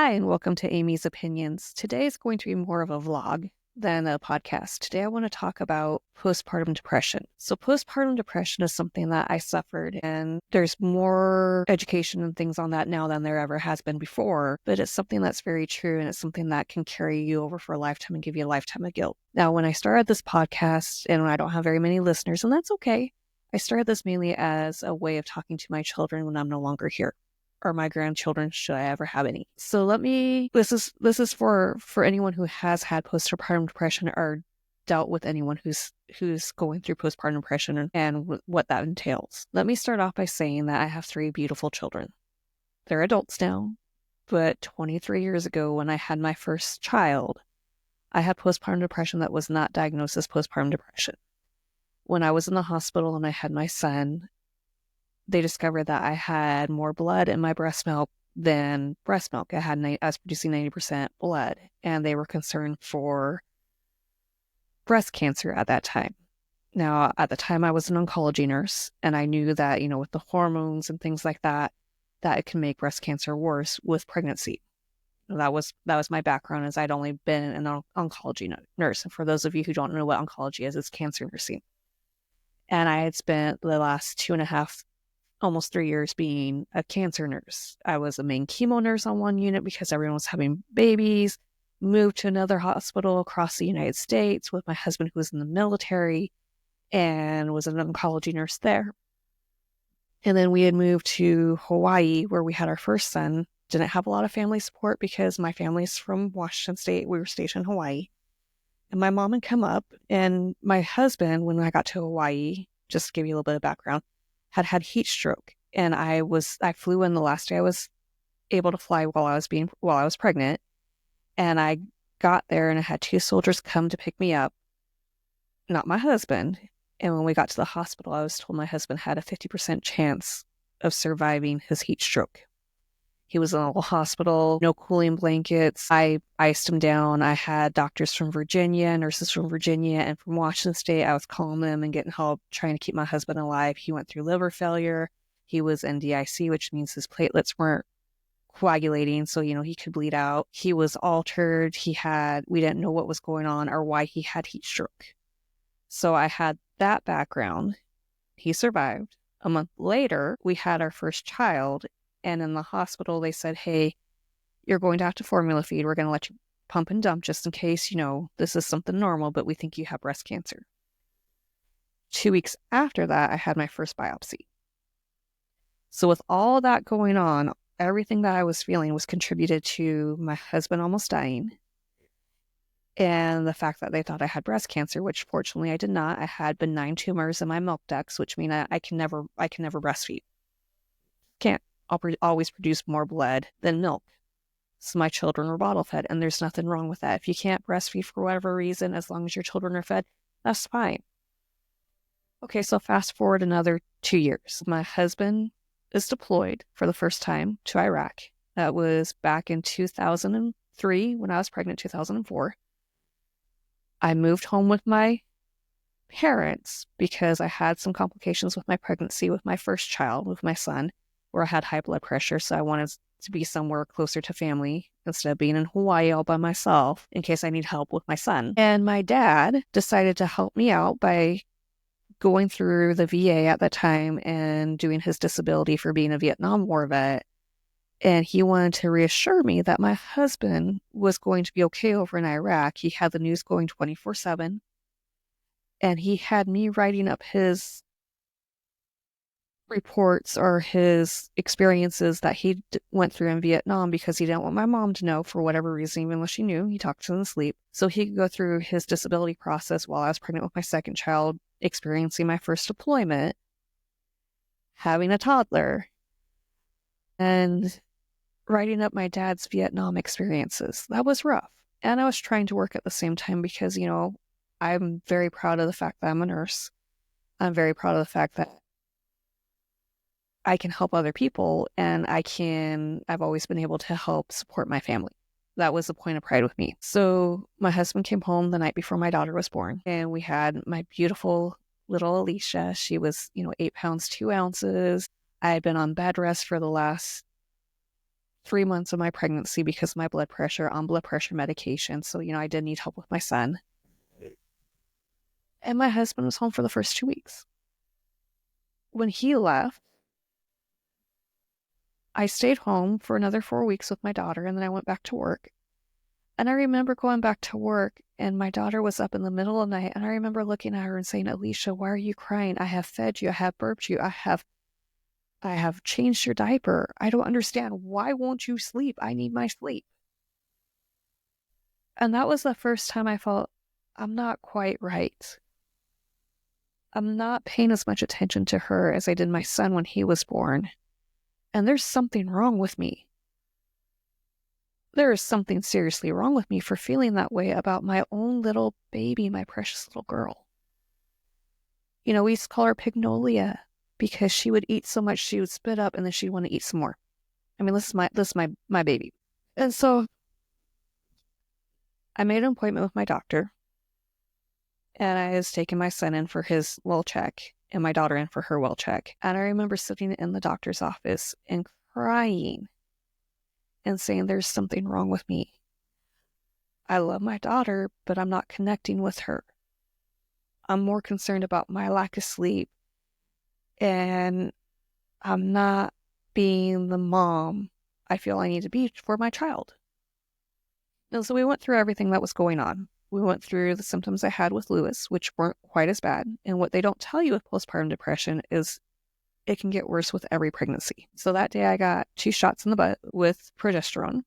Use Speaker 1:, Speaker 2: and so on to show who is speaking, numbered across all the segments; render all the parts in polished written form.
Speaker 1: Hi, and welcome to Amy's Opinions. Today is going to be more of a vlog than a podcast. Today I want to talk about postpartum depression. So postpartum depression is something that I suffered, and there's more education and things on that now than there ever has been before, but it's something that's very true, and it's something that can carry you over for a lifetime and give you a lifetime of guilt. Now, when I started this podcast, and I don't have very many listeners, and that's okay, I started this mainly as a way of talking to my children when I'm no longer here, or my grandchildren, should I ever have any. So this is for anyone who has had postpartum depression or dealt with anyone who's going through postpartum depression and what that entails. Let me start off by saying that I have 3 beautiful children. They're adults now, but 23 years ago when I had my first child, I had postpartum depression that was not diagnosed as postpartum depression. When I was in the hospital and I had my son, they discovered that I had more blood in my breast milk than breast milk. I was producing 90% blood, and they were concerned for breast cancer at that time. Now, at the time, I was an oncology nurse, and I knew that, with the hormones and things like that, that it can make breast cancer worse with pregnancy. That was my background, as I'd only been an oncology nurse. And for those of you who don't know what oncology is, it's cancer nursing. And I had spent the last 2.5 almost 3 years being a cancer nurse. I was a main chemo nurse on one unit because everyone was having babies, moved to another hospital across the United States with my husband, who was in the military, and was an oncology nurse there. And then we had moved to Hawaii, where we had our first son. Didn't have a lot of family support because my family's from Washington State. We were stationed in Hawaii. And my mom had come up, and my husband, when I got to Hawaii, just to give you a little bit of background, had heat stroke. And I flew in the last day I was able to fly while I was pregnant. And I got there, and I had 2 soldiers come to pick me up, not my husband. And when we got to the hospital, I was told my husband had a 50% chance of surviving his heat stroke. He was in a little hospital, no cooling blankets. I iced him down. I had doctors from Virginia, nurses from Virginia, and from Washington State. I was calling them and getting help, trying to keep my husband alive. He went through liver failure. He was NDIC, which means his platelets weren't coagulating, so, he could bleed out. He was altered. We didn't know what was going on or why he had heat stroke. So I had that background. He survived. A month later, we had our first child. And in the hospital, they said, hey, you're going to have to formula feed. We're going to let you pump and dump just in case, this is something normal, but we think you have breast cancer. 2 weeks after that, I had my first biopsy. So with all that going on, everything that I was feeling was contributed to my husband almost dying, and the fact that they thought I had breast cancer, which fortunately I did not. I had benign tumors in my milk ducts, which mean I can never breastfeed. Can't. I'll always produce more blood than milk. So my children were bottle fed, and there's nothing wrong with that. If you can't breastfeed for whatever reason, as long as your children are fed, that's fine. Okay, so fast forward another 2 years. My husband is deployed for the first time to Iraq. That was back in 2003 when I was pregnant, 2004. I moved home with my parents because I had some complications with my pregnancy with my first child, with my son, where I had high blood pressure. So I wanted to be somewhere closer to family instead of being in Hawaii all by myself in case I need help with my son. And my dad decided to help me out by going through the VA at that time and doing his disability for being a Vietnam War vet. And he wanted to reassure me that my husband was going to be okay over in Iraq. He had the news going 24/7. And he had me writing up his reports or his experiences that he went through in Vietnam because he didn't want my mom to know for whatever reason, even though she knew. He talked to her in sleep. So he could go through his disability process while I was pregnant with my second child, experiencing my first deployment, having a toddler, and writing up my dad's Vietnam experiences. That was rough. And I was trying to work at the same time because, I'm very proud of the fact that I'm a nurse. I'm very proud of the fact that I can help other people, and I've always been able to help support my family. That was a point of pride with me. So my husband came home the night before my daughter was born, and we had my beautiful little Alicia. She was, 8 pounds, 2 ounces. I had been on bed rest for the last 3 months of my pregnancy because of my blood pressure on blood pressure medication. So, I did need help with my son. And my husband was home for the first 2 weeks. When he left, I stayed home for another 4 weeks with my daughter, and then I went back to work. And I remember going back to work, and my daughter was up in the middle of the night, and I remember looking at her and saying, Alicia, why are you crying? I have fed you. I have burped you. I have changed your diaper. I don't understand. Why won't you sleep? I need my sleep. And that was the first time I felt I'm not quite right. I'm not paying as much attention to her as I did my son when he was born. And there's something wrong with me. There is something seriously wrong with me for feeling that way about my own little baby, my precious little girl. We used to call her Pignolia because she would eat so much she would spit up and then she'd want to eat some more. I mean, this is my baby. And so I made an appointment with my doctor, and I was taking my son in for his well check and my daughter in for her well check. And I remember sitting in the doctor's office and crying and saying, there's something wrong with me. I love my daughter, but I'm not connecting with her. I'm more concerned about my lack of sleep, and I'm not being the mom I feel I need to be for my child. And so we went through everything that was going on. We went through the symptoms I had with Lewis, which weren't quite as bad. And what they don't tell you with postpartum depression is it can get worse with every pregnancy. So that day I got 2 shots in the butt with progesterone,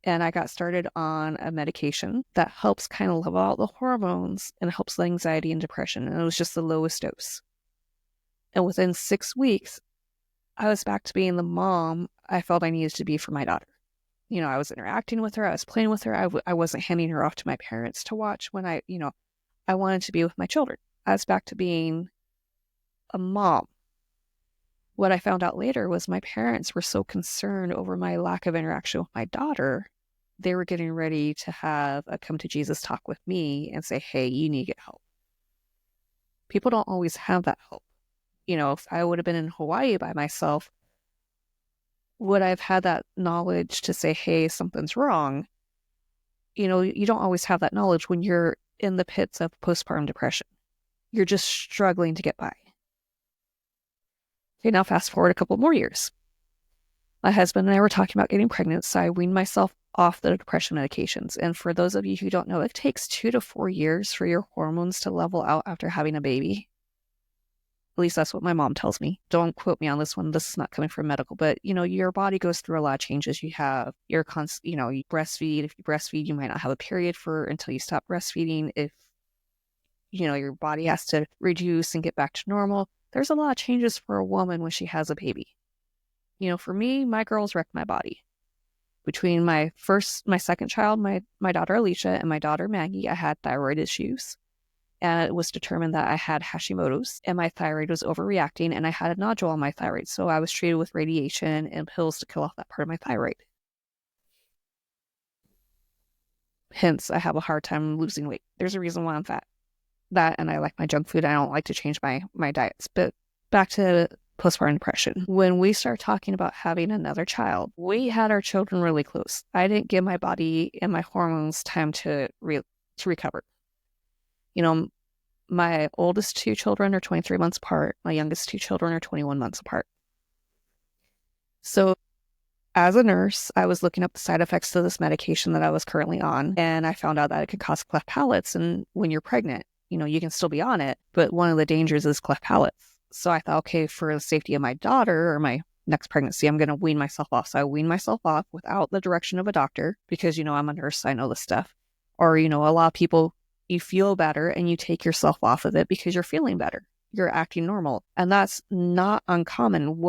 Speaker 1: and I got started on a medication that helps kind of level out the hormones and helps the anxiety and depression. And it was just the lowest dose. And within 6 weeks, I was back to being the mom I felt I needed to be for my daughter. I was interacting with her. I was playing with her. I wasn't handing her off to my parents to watch when I wanted to be with my children. I was back to being a mom. What I found out later was my parents were so concerned over my lack of interaction with my daughter, they were getting ready to have a come to Jesus talk with me and say, hey, you need to get help. People don't always have that help. If I would have been in Hawaii by myself, would I have had that knowledge to say, hey, something's wrong? You don't always have that knowledge when you're in the pits of postpartum depression. You're just struggling to get by. Okay, now fast forward a couple more years. My husband and I were talking about getting pregnant, so I weaned myself off the depression medications. And for those of you who don't know, it takes 2 to 4 years for your hormones to level out after having a baby. At least that's what my mom tells me. Don't quote me on this one. This is not coming from medical, but your body goes through a lot of changes. You have you breastfeed. If you breastfeed, you might not have a period until you stop breastfeeding. If your body has to reduce and get back to normal. There's a lot of changes for a woman when she has a baby. For me, my girls wrecked my body. Between my second child, my daughter Alicia, and my daughter Maggie, I had thyroid issues. And it was determined that I had Hashimoto's and my thyroid was overreacting, and I had a nodule on my thyroid. So I was treated with radiation and pills to kill off that part of my thyroid. Hence, I have a hard time losing weight. There's a reason why I'm fat. That, and I like my junk food. I don't like to change my diets. But back to postpartum depression. When we started talking about having another child, we had our children really close. I didn't give my body and my hormones time to recover. My oldest 2 children are 23 months apart. My youngest 2 children are 21 months apart. So as a nurse, I was looking up the side effects to this medication that I was currently on, and I found out that it could cause cleft palates. And when you're pregnant, you can still be on it, but one of the dangers is cleft palates. So I thought, okay, for the safety of my daughter or my next pregnancy, I'm going to wean myself off. So I weaned myself off without the direction of a doctor because, I'm a nurse, so I know this stuff. Or, a lot of people, you feel better and you take yourself off of it because you're feeling better. You're acting normal. And that's not uncommon.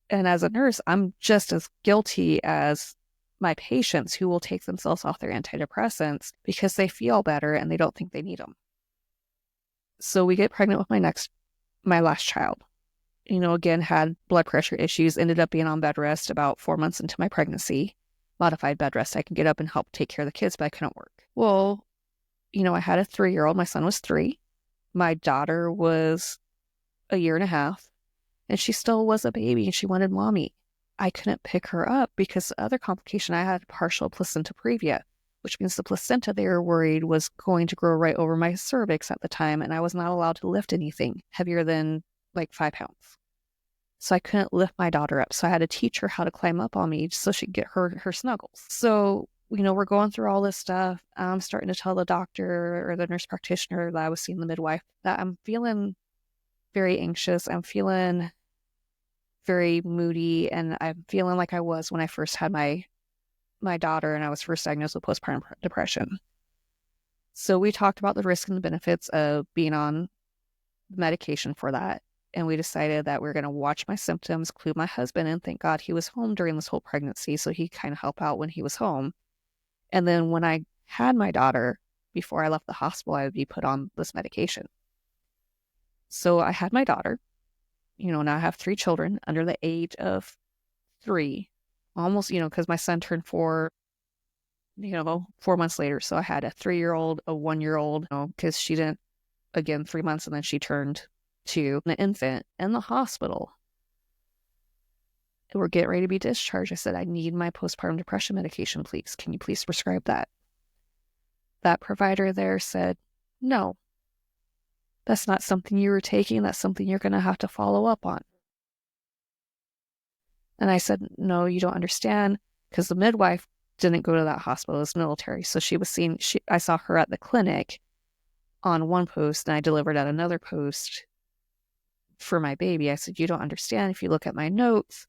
Speaker 1: And as a nurse, I'm just as guilty as my patients who will take themselves off their antidepressants because they feel better and they don't think they need them. So we get pregnant with my last child. Again, had blood pressure issues, ended up being on bed rest about 4 months into my pregnancy. Modified bed rest. I can get up and help take care of the kids, but I couldn't work. Well, I had a 3-year-old. My son was 3. My daughter was a 1.5 years, and she still was a baby and she wanted mommy. I couldn't pick her up because the other complication, I had partial placenta previa, which means the placenta they were worried was going to grow right over my cervix at the time, and I was not allowed to lift anything heavier than like 5 pounds. So I couldn't lift my daughter up. So I had to teach her how to climb up on me so she could get her snuggles. So, we're going through all this stuff. I'm starting to tell the doctor or the nurse practitioner that I was seeing the midwife that I'm feeling very anxious. I'm feeling very moody, and I'm feeling like I was when I first had my daughter and I was first diagnosed with postpartum depression. So we talked about the risks and the benefits of being on medication for that. And we decided that we are going to watch my symptoms, include my husband, and thank God he was home during this whole pregnancy. So he kind of helped out when he was home. And then when I had my daughter, before I left the hospital, I would be put on this medication. So I had my daughter, now I have 3 children under the age of 3, almost, because my son turned 4, 4 months later. So I had a 3-year-old, a 1-year-old, because she didn't, again, 3 months, and then she turned 2, an infant in the hospital. We're getting ready to be discharged. I said, I need my postpartum depression medication, please. Can you please prescribe that? That provider there said, no, that's not something you were taking. That's something you're going to have to follow up on. And I said, no, you don't understand, because the midwife didn't go to that hospital. It was military. So she was seeing, I saw her at the clinic on one post, and I delivered at another post for my baby. I said, you don't understand. If you look at my notes,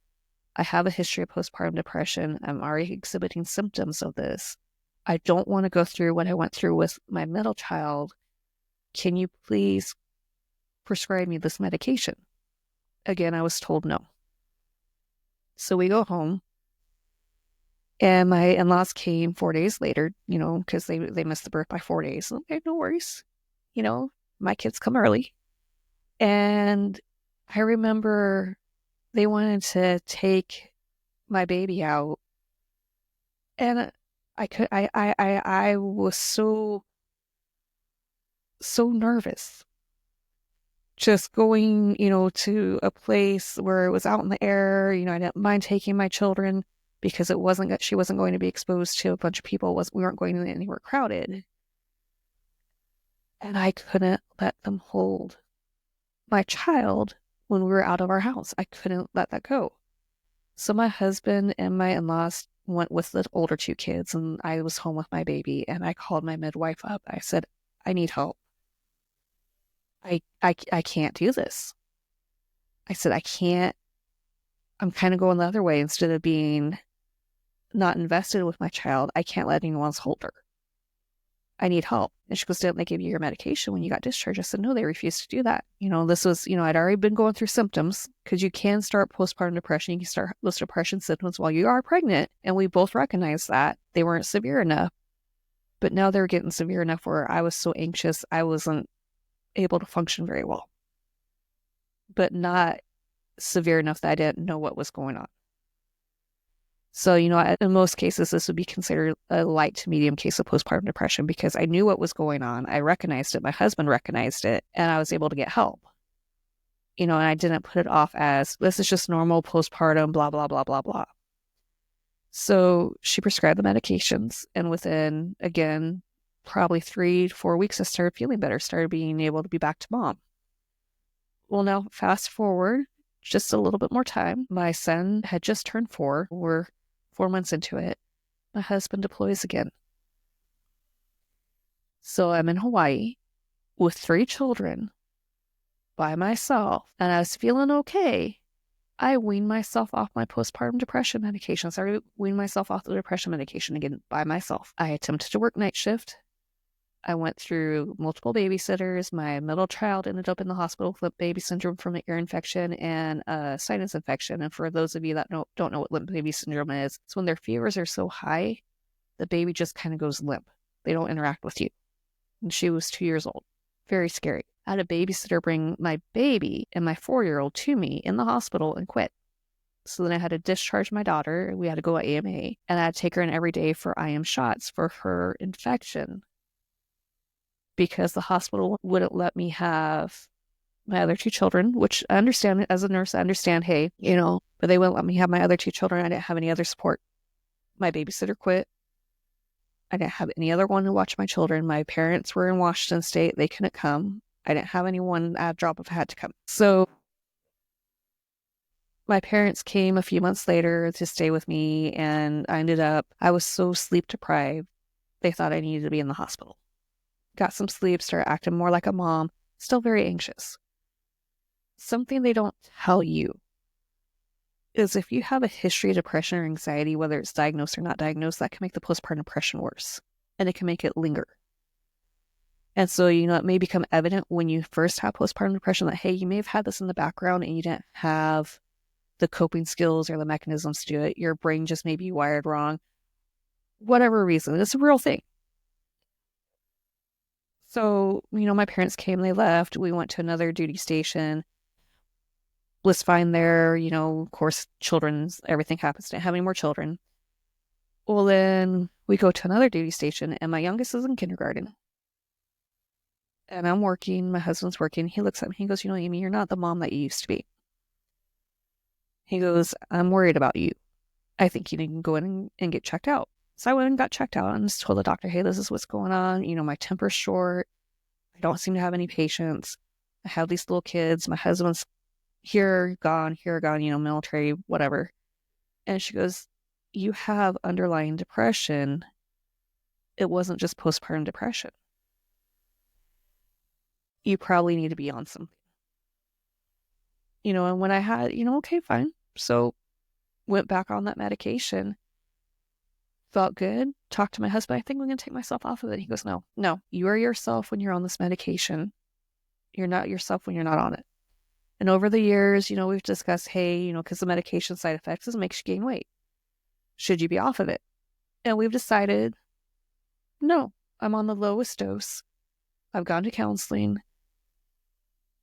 Speaker 1: I have a history of postpartum depression. I'm already exhibiting symptoms of this. I don't want to go through what I went through with my middle child. Can you please prescribe me this medication? Again, I was told no. So we go home, and my in-laws came 4 days later, because they missed the birth by 4 days. Okay, no worries. My kids come early. And I remember they wanted to take my baby out, and I was so nervous just going, to a place where it was out in the air. I didn't mind taking my children because she wasn't going to be exposed to a bunch of people. We weren't going anywhere crowded. And I couldn't let them hold my child when we were out of our house. I couldn't let that go. So my husband and my in-laws went with the older 2 kids, and I was home with my baby, and I called my midwife up. I said, I need help. I can't do this. I said, I can't. I'm kind of going the other way. Instead of being not invested with my child, I can't let anyone else hold her. I need help. And she goes, didn't they give you your medication when you got discharged? I said, no, they refused to do that. This was, I'd already been going through symptoms, because you can start postpartum depression. You can start those depression symptoms while you are pregnant. And we both recognized that they weren't severe enough. But now they're getting severe enough where I was so anxious, I wasn't able to function very well. But not severe enough that I didn't know what was going on. So, in most cases, this would be considered a light to medium case of postpartum depression, because I knew what was going on. I recognized it. My husband recognized it, and I was able to get help. And I didn't put it off as, this is just normal postpartum, blah, blah, blah, blah, blah. So she prescribed the medications, and within, again, probably 3 to 4 weeks, I started feeling better, started being able to be back to mom. Well, now fast forward just a little bit more time. My son had just turned 4. We're 4 months into it. My husband deploys again. So I'm in Hawaii with 3 children by myself, and I was feeling okay. I weaned myself off my postpartum depression medication. So I weaned myself off the depression medication again by myself. I attempted to work night shift. I went through multiple babysitters. My middle child ended up in the hospital with baby syndrome from an ear infection and a sinus infection. And for those of you that don't know what limp baby syndrome is, it's when their fevers are so high, the baby just kind of goes limp. They don't interact with you. And she was 2 years old. Very scary. I had a babysitter bring my baby and my 4-year-old to me in the hospital and quit. So then I had to discharge my daughter. We had to go to AMA, and I had to take her in every day for IM shots for her infection, because the hospital wouldn't let me have my other two children, which I understand as a nurse, I understand, hey, but they wouldn't let me have my other two children. I didn't have any other support. My babysitter quit. I didn't have any other one to watch my children. My parents were in Washington State. They couldn't come. I didn't have anyone at a drop if I had to come. So my parents came a few months later to stay with me, and I was so sleep deprived, they thought I needed to be in the hospital. Got some sleep, started acting more like a mom, still very anxious. Something they don't tell you is if you have a history of depression or anxiety, whether it's diagnosed or not diagnosed, that can make the postpartum depression worse, and it can make it linger. And so, it may become evident when you first have postpartum depression that, hey, you may have had this in the background and you didn't have the coping skills or the mechanisms to do it. Your brain just may be wired wrong. Whatever reason, it's a real thing. So, my parents came, they left. We went to another duty station. Was fine there. Of course, everything happens. Didn't have any more children. Well, then we go to another duty station, and my youngest is in kindergarten. And I'm working, my husband's working. He looks at me, he goes, Amy, you're not the mom that you used to be. He goes, I'm worried about you. I think you need to go in and get checked out. So I went and got checked out and just told the doctor, hey, this is what's going on. My temper's short. I don't seem to have any patience. I have these little kids. My husband's here, gone, military, whatever. And she goes, you have underlying depression. It wasn't just postpartum depression. You probably need to be on something. And when I had, okay, fine. So went back on that medication, felt good, talked to my husband. I think I'm going to take myself off of it. He goes, no, you are yourself when you're on this medication. You're not yourself when you're not on it. And over the years, we've discussed, hey, because the medication side effects is it makes you gain weight. Should you be off of it? And we've decided, no, I'm on the lowest dose. I've gone to counseling.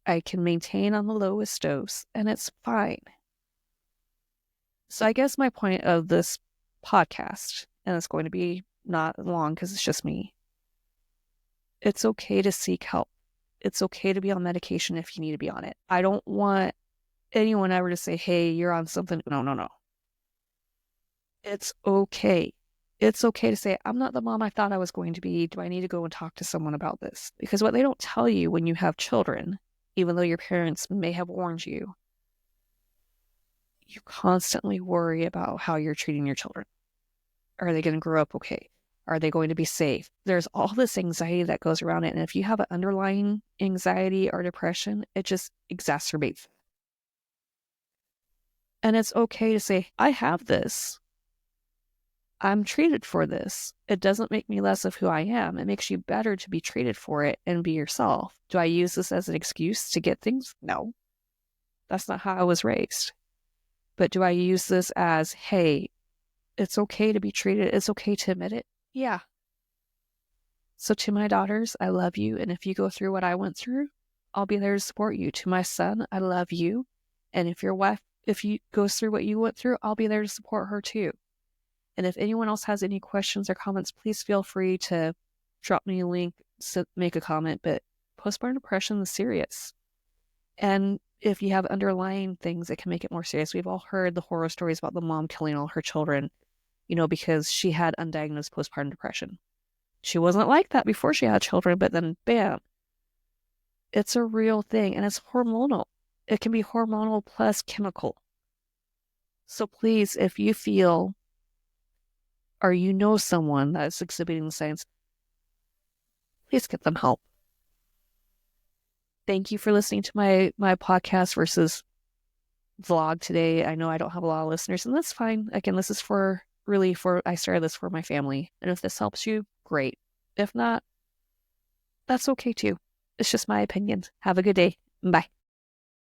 Speaker 1: I can maintain on the lowest dose, and it's fine. So I guess my point of this podcast, and it's going to be not long because it's just me, it's okay to seek help. It's okay to be on medication if you need to be on it. I don't want anyone ever to say, hey, you're on something. No. It's okay. It's okay to say, I'm not the mom I thought I was going to be. Do I need to go and talk to someone about this? Because what they don't tell you when you have children, even though your parents may have warned you, you constantly worry about how you're treating your children. Are they going to grow up okay? Are they going to be safe? There's all this anxiety that goes around it. And if you have an underlying anxiety or depression, it just exacerbates. And it's okay to say, I have this. I'm treated for this. It doesn't make me less of who I am. It makes you better to be treated for it and be yourself. Do I use this as an excuse to get things? No. That's not how I was raised. But do I use this as, hey, it's okay to be treated. It's okay to admit it. Yeah. So to my daughters, I love you. And if you go through what I went through, I'll be there to support you. To my son, I love you. And if your wife, if you goes through what you went through, I'll be there to support her too. And if anyone else has any questions or comments, please feel free to drop me a link, make a comment. But postpartum depression is serious. And if you have underlying things, it can make it more serious. We've all heard the horror stories about the mom killing all her children, because she had undiagnosed postpartum depression. She wasn't like that before she had children, but then bam, it's a real thing, and it's hormonal. It can be hormonal plus chemical. So please, if you feel or someone that's exhibiting the signs, please get them help. Thank you for listening to my podcast versus vlog today. I know I don't have a lot of listeners, and that's fine. Again, this is I started this for my family. And if this helps you, great. If not, that's okay too. It's just my opinion. Have a good day. Bye.